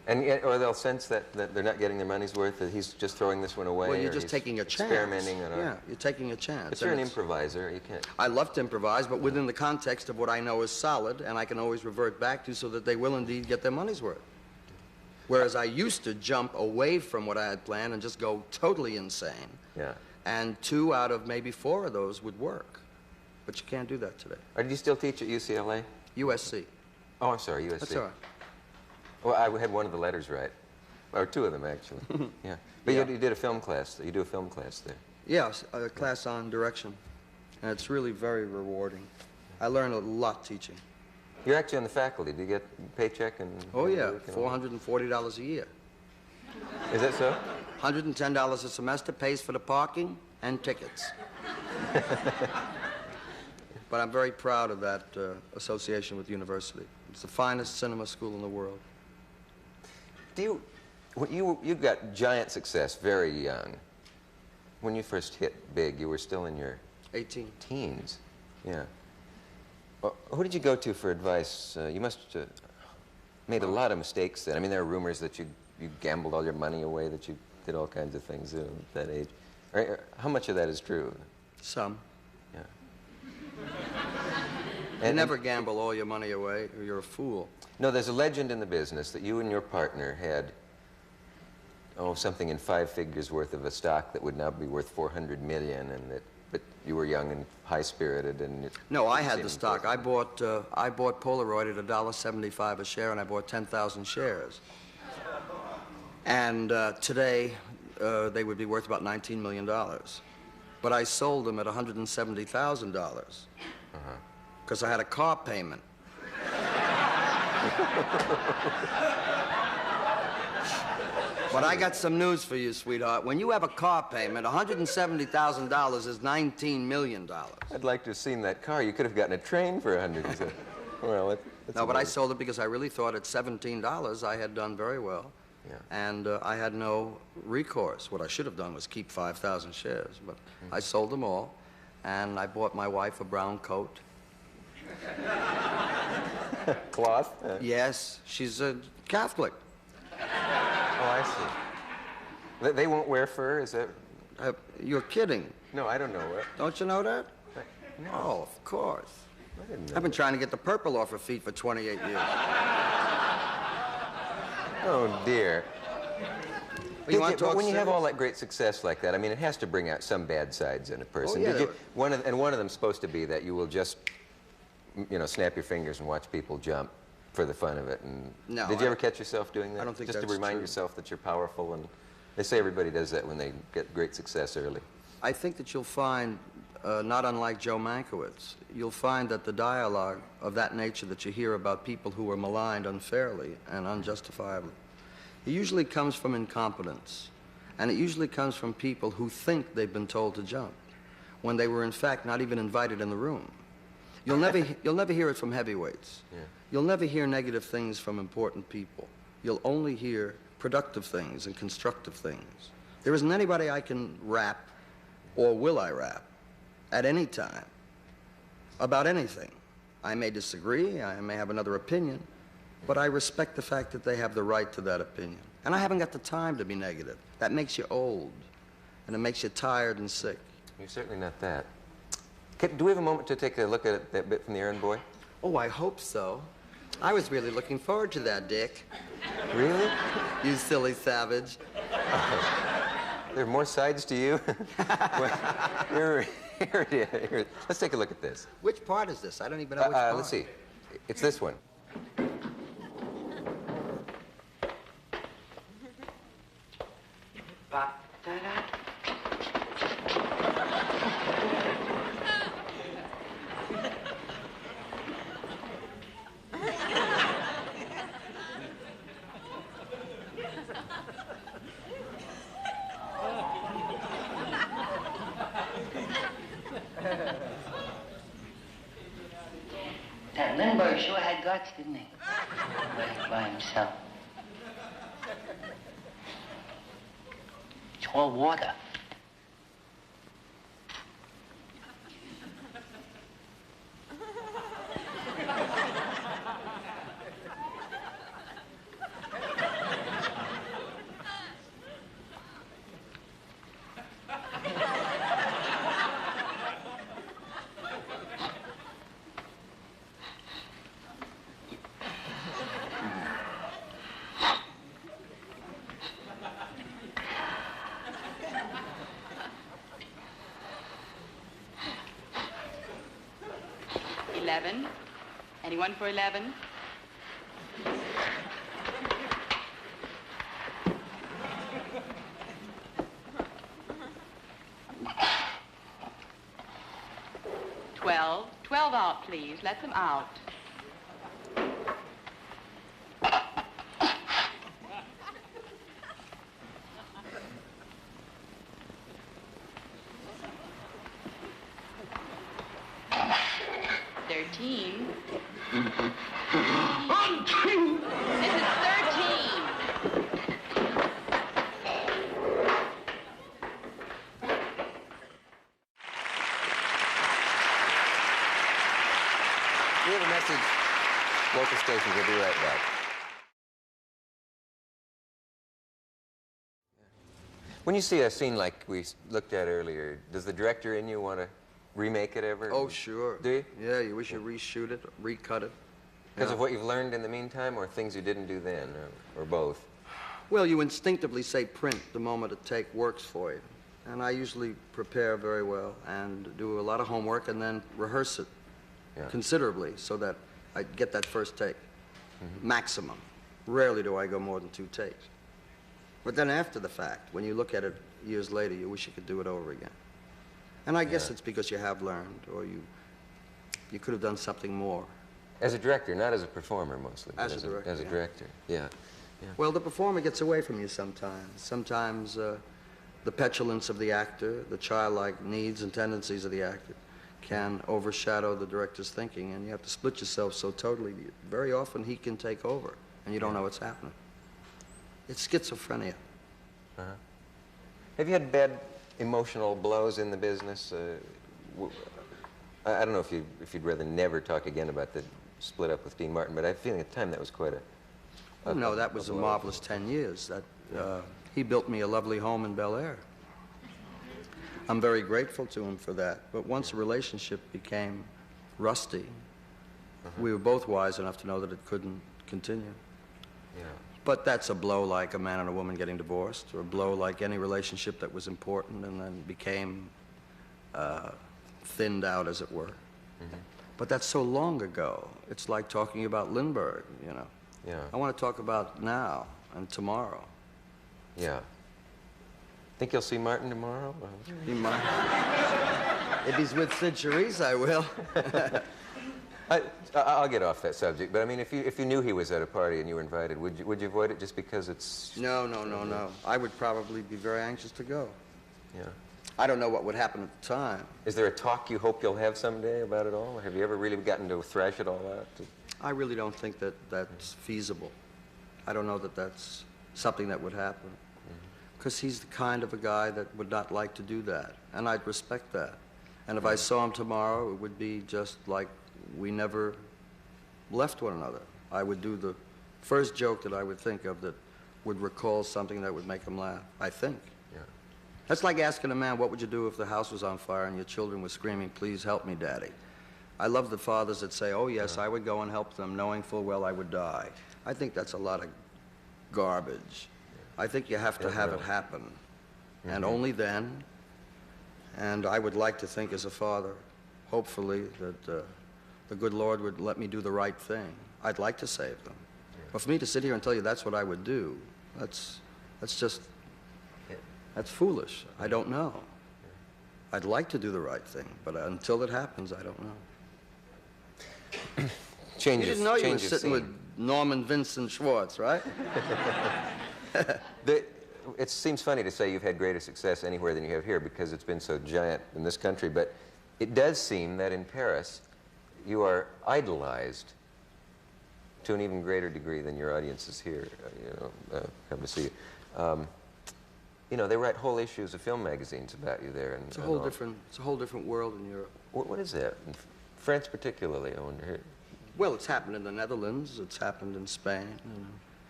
And or they'll sense that they're not getting their money's worth, that he's just throwing this one away. Well, you're just taking a chance. Experimenting. Yeah, you're taking a chance. But you're an improviser. You can't... I love to improvise, but within the context of what I know is solid, and I can always revert back to so that they will indeed get their money's worth. Whereas I used to jump away from what I had planned and just go totally insane. Yeah. And 2 out of maybe 4 of those would work. But you can't do that today. Or do you still teach at UCLA? USC. Oh, I'm sorry, USC. That's all right. Well, I had one of the letters right. Or 2 of them, actually. Yeah. But Yeah. you did a film class. You do a film class there. Yes, a class on direction. And it's really very rewarding. I learned a lot teaching. You're actually on the faculty. Do you get a paycheck? Oh, yeah, $440 a year. Is that so? $110 a semester, pays for the parking and tickets. But I'm very proud of that association with the university. It's the finest cinema school in the world. You got giant success very young. When you first hit big, you were still in your... 18. Teens. Yeah. Well, who did you go to for advice? You must have made a lot of mistakes then. I mean, there are rumors that you gambled all your money away, that you did all kinds of things at that age. How much of that is true? Some. Yeah. You never gamble all your money away, or you're a fool. No, there's a legend in the business that you and your partner had, something in 5 figures worth of a stock that would now be worth $400 million, but you were young and high-spirited, and... No, I had the stock. I bought Polaroid at $1.75 a share, and I bought 10,000 shares. And today, they would be worth about $19 million. But I sold them at $170,000 because I had a car payment. But I got some news for you, sweetheart. When you have a car payment, $170,000 is $19 million. I'd like to have seen that car. You could have gotten a train for $100. Well, that's no, but I sold it because I really thought at $17 I had done very well. Yeah. And I had no recourse. What I should have done was keep 5,000 shares. But I sold them all, and I bought my wife a brown coat. Cloth? Yes, she's a Catholic. Oh, I see. They won't wear fur, is that... You're kidding. No, I don't know what. Don't you know that? No. Oh, of course. I didn't know I've been trying to get the purple off her feet for 28 years. Oh, dear. You want to talk when you have serious? all that great success like that, I mean, it has to bring out some bad sides in a person. Oh, yeah. Did you, one of them's supposed to be that you will just, snap your fingers and watch people jump for the fun of it. And No, did you ever catch yourself doing that? I don't think just that's to remind true. yourself that you're powerful, and they say everybody does that when they get great success early. I think that you'll find, not unlike Joe Mankiewicz, you'll find that the dialogue of that nature that you hear about people who are maligned unfairly and unjustifiably, it usually comes from incompetence. And it usually comes from people who think they've been told to jump, when they were in fact not even invited in the room. You'll never hear it from heavyweights. Yeah. You'll never hear negative things from important people. You'll only hear productive things and constructive things. There isn't anybody I can rap, or will I rap, at any time, about anything. I may disagree, I may have another opinion, but I respect the fact that they have the right to that opinion. And I haven't got the time to be negative. That makes you old, and it makes you tired and sick. You're certainly not that. Do we have a moment to take a look at that bit from the errand boy? Oh, I hope so. I was really looking forward to that, Dick. Really? You silly savage. There are more sides to you? Well, here it is. Here. Let's take a look at this. Which part is this? I don't even know which part. Let's see. It's this one. That Lindbergh sure had guts, didn't he? Right by himself. It's all water. Anyone for 11? $12 out, please. Let them out. We have a message. Local stations will be right back. When you see a scene like we looked at earlier, does the director in you want to remake it ever? Oh, sure. Do you? Yeah, you wish you reshoot it, recut it. Because of what you've learned in the meantime, or things you didn't do then, or both? Well, you instinctively say print the moment a take works for you. And I usually prepare very well and do a lot of homework and then rehearse it considerably so that I get that first take. Maximum. Rarely do I go more than 2 takes. But then after the fact, when you look at it years later, you wish you could do it over again. And I guess it's because you have learned, or you could have done something more. As a director, not as a performer mostly. As a director. As a director, yeah. Well, the performer gets away from you sometimes. Sometimes the petulance of the actor, the childlike needs and tendencies of the actor can overshadow the director's thinking, and you have to split yourself so totally. Very often he can take over, and you don't know what's happening. It's schizophrenia. Have you had bad emotional blows in the business? I don't know if you'd rather never talk again about the split up with Dean Martin, but I have a feeling at the time that was quite a... Oh, no, that was a marvelous 10 years. He built me a lovely home in Bel Air. I'm very grateful to him for that. But once a relationship became rusty, we were both wise enough to know that it couldn't continue. But that's a blow like a man and a woman getting divorced, or a blow like any relationship that was important and then became thinned out, as it were. But that's so long ago. It's like talking about Lindbergh, you know. I want to talk about now and tomorrow. Think you'll see Martin tomorrow? He might. If he's with Sid Charisse, I will. I'll get off that subject, but I mean, if you knew he was at a party and you were invited, would you avoid it just because it's... No. I would probably be very anxious to go. I don't know what would happen at the time. Is there a talk you hope you'll have someday about it all? Have you ever really gotten to thrash it all out? I really don't think that that's feasible. I don't know that that's something that would happen. Because he's the kind of a guy that would not like to do that, and I'd respect that. And if I saw him tomorrow, it would be just like we never left one another. I would do the first joke that I would think of that would recall something that would make him laugh, I think. Yeah. That's like asking a man, what would you do if the house was on fire and your children were screaming, please help me, Daddy? I love the fathers that say, oh, yes, I would go and help them, knowing full well I would die. I think that's a lot of garbage. I think you have to have it happen. And only then, and I would like to think as a father, hopefully, that the good Lord would let me do the right thing. I'd like to save them. But for me to sit here and tell you that's what I would do, that's foolish. I don't know. I'd like to do the right thing, but until it happens, I don't know. You didn't know you were sitting with Norman Vincent Schwartz, right? It seems funny to say you've had greater success anywhere than you have here because it's been so giant in this country, but it does seem that in Paris you are idolized to an even greater degree than your audiences here, come to see you. You know, they write whole issues of film magazines about you there. It's a whole different world in Europe. What is that? In France particularly, I wonder. Well, it's happened in the Netherlands, it's happened in Spain,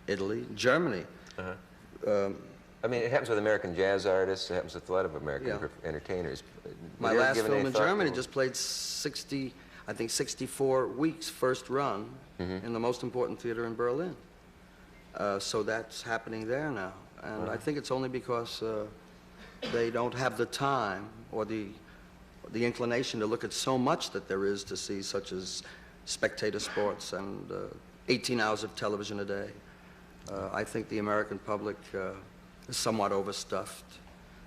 Italy, Germany. I mean, it happens with American jazz artists, it happens with a lot of American entertainers. My last film in Germany just played 64 weeks first run in the most important theater in Berlin. So that's happening there now. And I think it's only because they don't have the time or the inclination to look at so much that there is to see, such as spectator sports and 18 hours of television a day. I think the American public is somewhat overstuffed,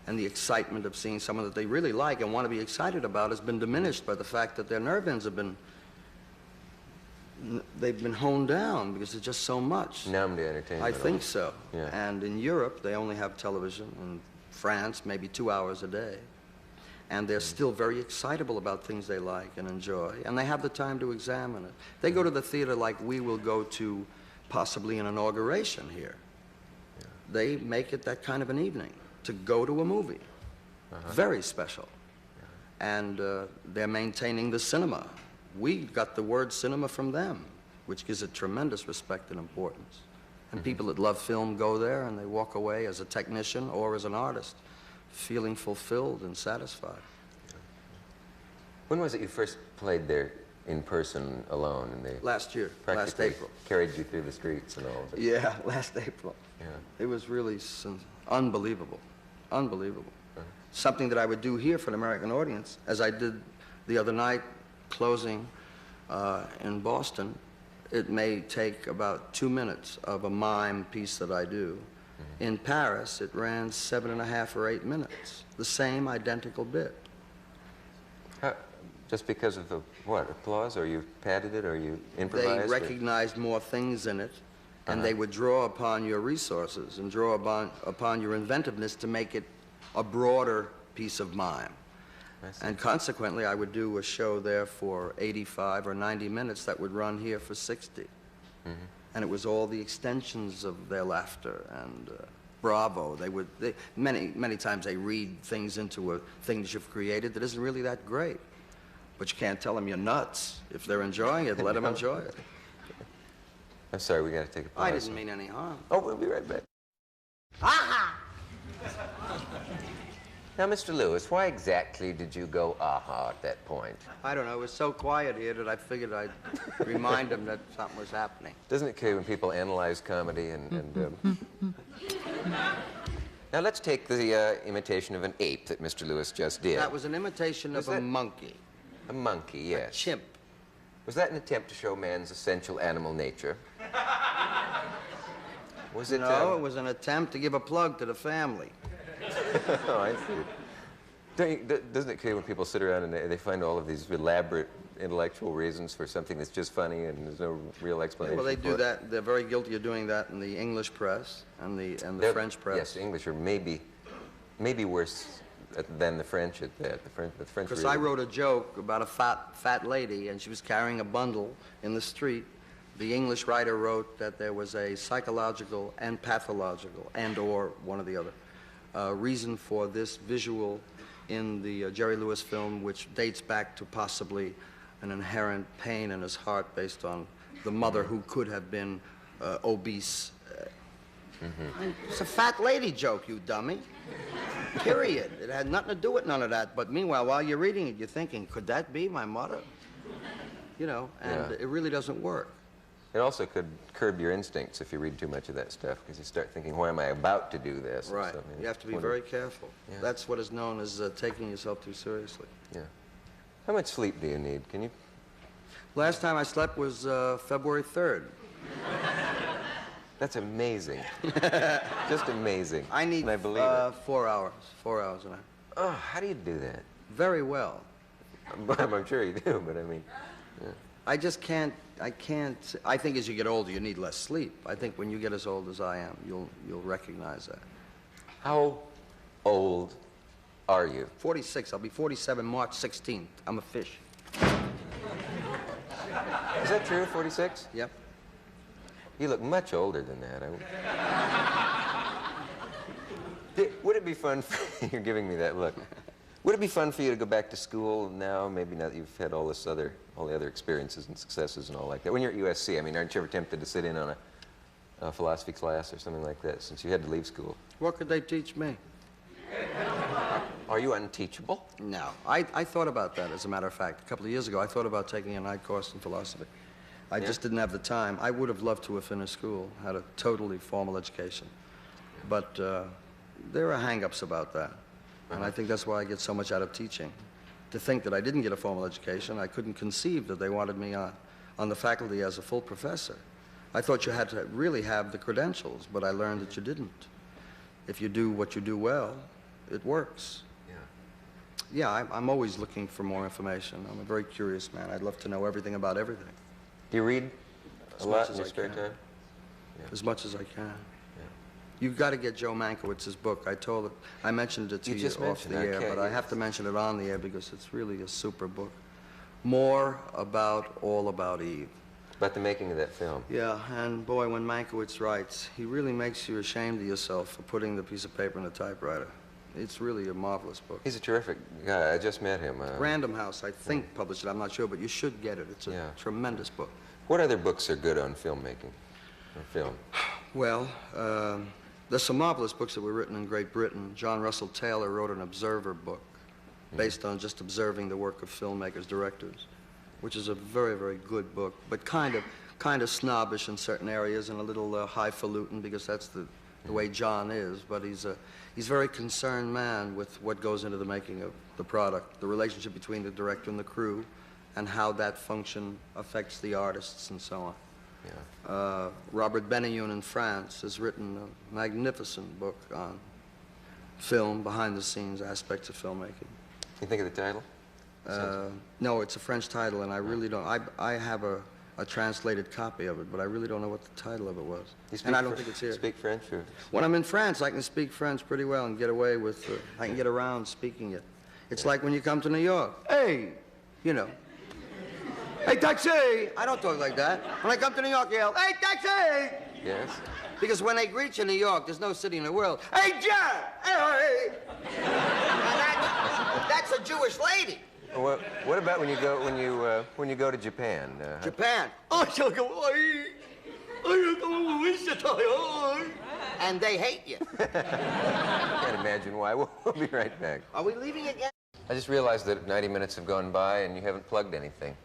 and the excitement of seeing someone that they really like and want to be excited about has been diminished by the fact that their nerve ends have been honed down because there's just so much. Numbed to entertainment. I think so. Yeah. And in Europe, they only have television. In France, maybe 2 hours a day. And they're still very excitable about things they like and enjoy, and they have the time to examine it. They go to the theater like we will go to possibly an inauguration here. They make it that kind of an evening to go to a movie. Very special. And they're maintaining the cinema. We got the word cinema from them, which gives it tremendous respect and importance. And people that love film go there and they walk away as a technician or as an artist, feeling fulfilled and satisfied. When was it you first played there in person alone? And they last year, last April. Carried you through the streets and all of it. Yeah, last April. Yeah. It was really unbelievable, unbelievable. Something that I would do here for an American audience, as I did the other night closing in Boston. It may take about 2 minutes of a mime piece that I do. In Paris, it ran 7.5 or 8 minutes, the same identical bit. Just because of the, what, applause, or you padded it, or you improvised? They recognized more things in it, and they would draw upon your resources and draw upon your inventiveness to make it a broader piece of mime. And consequently, I would do a show there for 85 or 90 minutes that would run here for 60. And it was all the extensions of their laughter and bravo. Many times they read things into a thing that you've created that isn't really that great. But you can't tell them you're nuts. If they're enjoying it, let them enjoy it. I'm sorry, we got to take a pause. I didn't mean any harm. Oh, we'll be right back. Aha! Now, Mr. Lewis, why exactly did you go aha at that point? I don't know. It was so quiet here that I figured I'd remind them that something was happening. Doesn't it kill when people analyze comedy and Now, let's take the imitation of an ape that Mr. Lewis just did. That was an imitation of a monkey. A monkey, yes. A chimp. Was that an attempt to show man's essential animal nature? Was it? No, it was an attempt to give a plug to the family. Oh, I see. Doesn't it kill when people sit around and they find all of these elaborate intellectual reasons for something that's just funny and there's no real explanation? Yeah, well, they do that. They're very guilty of doing that in the English press and the French press. Yes, the English are maybe worse than the French at that. The French. Because I wrote a joke about a fat lady, and she was carrying a bundle in the street. The English writer wrote that there was a psychological and pathological, and/or one or the other, reason for this visual in the Jerry Lewis film, which dates back to possibly an inherent pain in his heart based on the mother who could have been obese It's a fat lady joke, you dummy. Period. It had nothing to do with none of that. But meanwhile, while you're reading it, you're thinking, could that be my mother? You know, and it really doesn't work. It also could curb your instincts if you read too much of that stuff, because you start thinking, why am I about to do this? Right. You have to be very careful. Yeah. That's what is known as taking yourself too seriously. Yeah. How much sleep do you need? Can you? Last time I slept was February 3rd. That's amazing. Just amazing. I need and I believe it. 4 hours. 4 hours a night. Oh, how do you do that? Very well. I'm sure you do, but I mean... Yeah. I just can't, I think as you get older, you need less sleep. I think when you get as old as I am, you'll recognize that. How old are you? 46. I'll be 47 March 16th. I'm a fish. Is that true, 46? Yep. You look much older than that. Would it be fun for you're giving me that look. Would it be fun for you to go back to school now, maybe now that you've had all the other experiences and successes and all like that? When you're at USC, I mean, aren't you ever tempted to sit in on a philosophy class or something like that, since you had to leave school? What could they teach me? Are you unteachable? No. I thought about that, as a matter of fact. A couple of years ago, I thought about taking a night course in philosophy. I just didn't have the time. I would have loved to have finished school, had a totally formal education. But there are hang-ups about that. And I think that's why I get so much out of teaching. To think that I didn't get a formal education, I couldn't conceive that they wanted me on the faculty as a full professor. I thought you had to really have the credentials, but I learned that you didn't. If you do what you do well, it works. Yeah, I'm always looking for more information. I'm a very curious man. I'd love to know everything about everything. Do you read a lot in your spare time? As much as I can. You've got to get Joe Mankiewicz's book. I mentioned it to you off the air, but I have to mention it on the air because it's really a super book. More about All About Eve. About the making of that film. Yeah, and boy, when Mankiewicz writes, he really makes you ashamed of yourself for putting the piece of paper in the typewriter. It's really a marvelous book. He's a terrific guy. I just met him. Random House, I think, published it. I'm not sure, but you should get it. It's a tremendous book. What other books are good on filmmaking or film? Well, there's some marvelous books that were written in Great Britain. John Russell Taylor wrote an Observer book based on just observing the work of filmmakers, directors, which is a very, very good book, but kind of snobbish in certain areas and a little highfalutin because that's the way John is. But he's a very concerned man with what goes into the making of the product, the relationship between the director and the crew, and how that function affects the artists and so on. Robert Benioun in France has written a magnificent book on film, behind-the-scenes aspects of filmmaking. You think of the title? No, it's a French title, and I really don't. I have a translated copy of it, but I really don't know what the title of it was. And I don't think it's here. Speak French? Or? When I'm in France, I can speak French pretty well and get away with, I can get around speaking it. It's like when you come to New York. Hey, you know. Hey, taxi! I don't talk like that. When I come to New York, I yell, hey, taxi! Yes? Because when they greet you in New York, there's no city in the world. Hey, Jack! Hey! That's a Jewish lady. What about when you go to Japan? Japan? And they hate you. I can't imagine why. We'll be right back. Are we leaving again? I just realized that 90 minutes have gone by and you haven't plugged anything.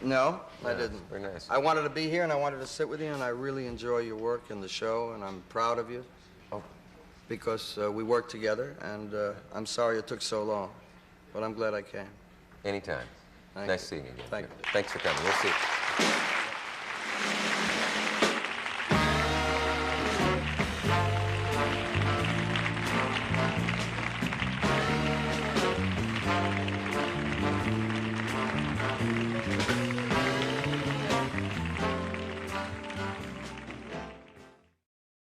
No, I didn't. Very nice. I wanted to be here and I wanted to sit with you, and I really enjoy your work and the show, and I'm proud of you. Oh. Because we worked together, and I'm sorry it took so long, but I'm glad I came. Anytime. Thank Nice you. seeing you again. Thank you. Thanks for coming. We'll see you.